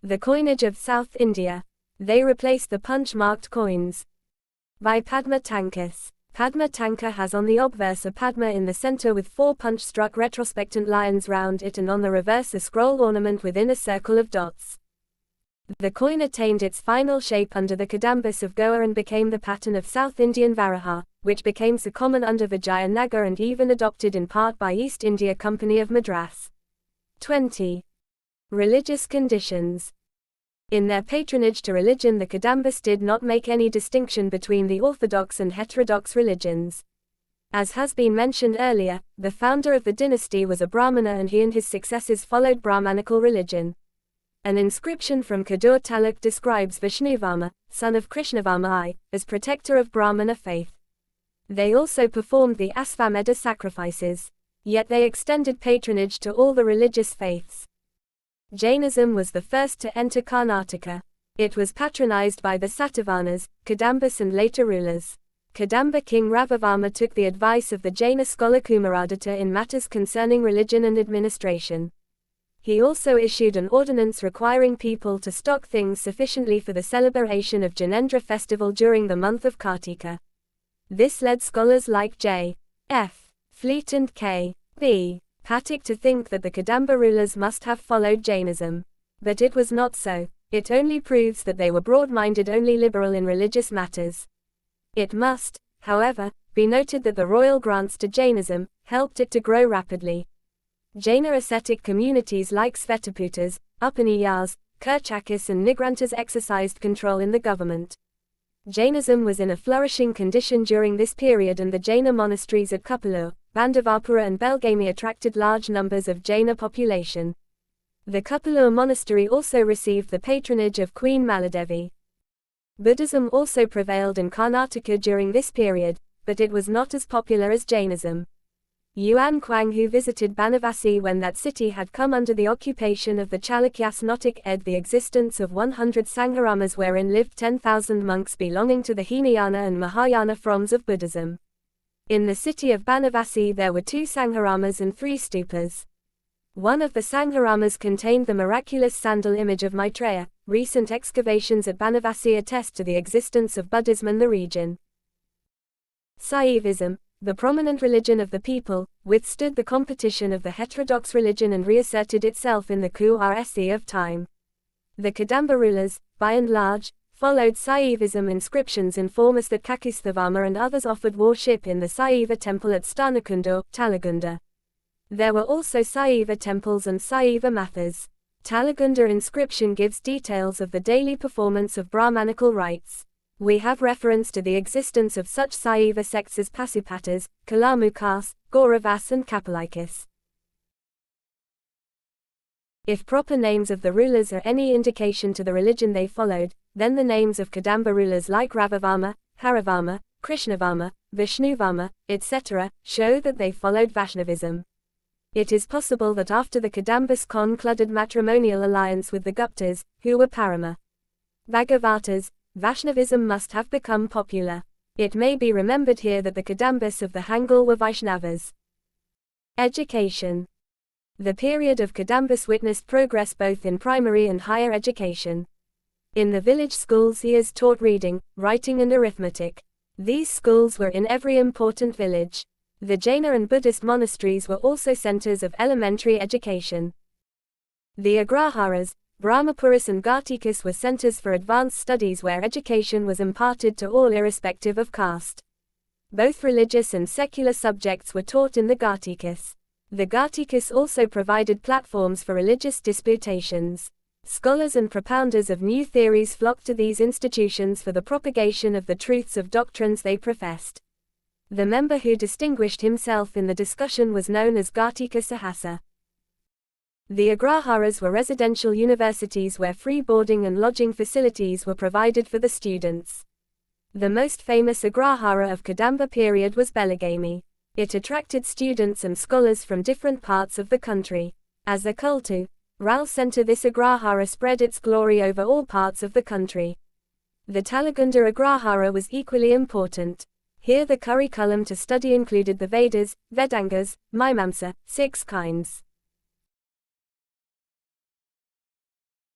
The coinage of South India. They replaced the punch-marked coins. By Padma Tankis. Padma Tanka has on the obverse a Padma in the center with 4 punch-struck retrospectant lions round it, and on the reverse a scroll ornament within a circle of dots. The coin attained its final shape under the Kadambas of Goa and became the pattern of South Indian Varaha, which became so common under Vijayanagar and even adopted in part by East India Company of Madras. 20. Religious conditions. In their patronage to religion, the Kadambas did not make any distinction between the orthodox and heterodox religions. As has been mentioned earlier, the founder of the dynasty was a Brahmana and he and his successors followed Brahmanical religion. An inscription from Kadur Taluk describes Vishnuvama, son of Krishnavama I, as protector of Brahmana faith. They also performed the Asvamedha sacrifices. Yet they extended patronage to all the religious faiths. Jainism was the first to enter Karnataka. It was patronized by the Satavahanas, Kadambas and later rulers. Kadamba king Ravivarma took the advice of the Jaina scholar Kumaradatta in matters concerning religion and administration. He also issued an ordinance requiring people to stock things sufficiently for the celebration of Janendra festival during the month of Kartika. This led scholars like J. F. Fleet and K. B. Patik to think that the Kadamba rulers must have followed Jainism. But it was not so. It only proves that they were broad-minded, only liberal in religious matters. It must, however, be noted that the royal grants to Jainism helped it to grow rapidly. Jaina ascetic communities like Svetaputas, Upaniyas, Kirchakis and Nigrantas exercised control in the government. Jainism was in a flourishing condition during this period, and the Jaina monasteries at Kapilur, Bandavapura and Belgaumi attracted large numbers of Jaina population. The Kapilur monastery also received the patronage of Queen Maladevi. Buddhism also prevailed in Karnataka during this period, but it was not as popular as Jainism. Yuan Kuang, who visited Banavasi when that city had come under the occupation of the Chalukyas, noted the existence of 100 Sangharamas wherein lived 10,000 monks belonging to the Hinayana and Mahayana forms of Buddhism. In the city of Banavasi there were 2 Sangharamas and 3 stupas. One of the Sangharamas contained the miraculous sandal image of Maitreya. Recent excavations at Banavasi attest to the existence of Buddhism in the region. Saivism, the prominent religion of the people, withstood the competition of the heterodox religion and reasserted itself in the Qur'an of time. The Kadamba rulers, by and large, followed Saivism. Inscriptions inform us that Kakisthavama and others offered worship in the Saiva temple at Stanakundur, Talagunda. There were also Saiva temples and Saiva mathas. Talagunda inscription gives details of the daily performance of Brahmanical rites. We have reference to the existence of such Saiva sects as Pasupatas, Kalamukas, Gauravas and Kapalikas. If proper names of the rulers are any indication to the religion they followed, then the names of Kadamba rulers like Ravivarma, Harivarma, Krishnavarma, Vishnuvarma, etc., show that they followed Vaishnavism. It is possible that after the Kadambas concluded matrimonial alliance with the Guptas, who were Parama Bhagavatas, Vaishnavism must have become popular. It may be remembered here that the Kadambas of the Hangal were Vaishnavas. Education. The period of Kadambas witnessed progress both in primary and higher education. In the village schools he is taught reading, writing and arithmetic. These schools were in every important village. The Jaina and Buddhist monasteries were also centers of elementary education. The Agraharas, Brahmapuras and Ghartikas were centers for advanced studies where education was imparted to all irrespective of caste. Both religious and secular subjects were taught in the Ghartikas. The Ghartikas also provided platforms for religious disputations. Scholars and propounders of new theories flocked to these institutions for the propagation of the truths of doctrines they professed. The member who distinguished himself in the discussion was known as Ghartika Sahasa. The Agraharas were residential universities where free boarding and lodging facilities were provided for the students. The most famous Agrahara of Kadamba period was Belagaumi. It attracted students and scholars from different parts of the country. As a Kultu Ral center, this Agrahara spread its glory over all parts of the country. The Talagunda Agrahara was equally important. Here the curriculum to study included the Vedas, Vedangas, Mimamsa, 6 kinds.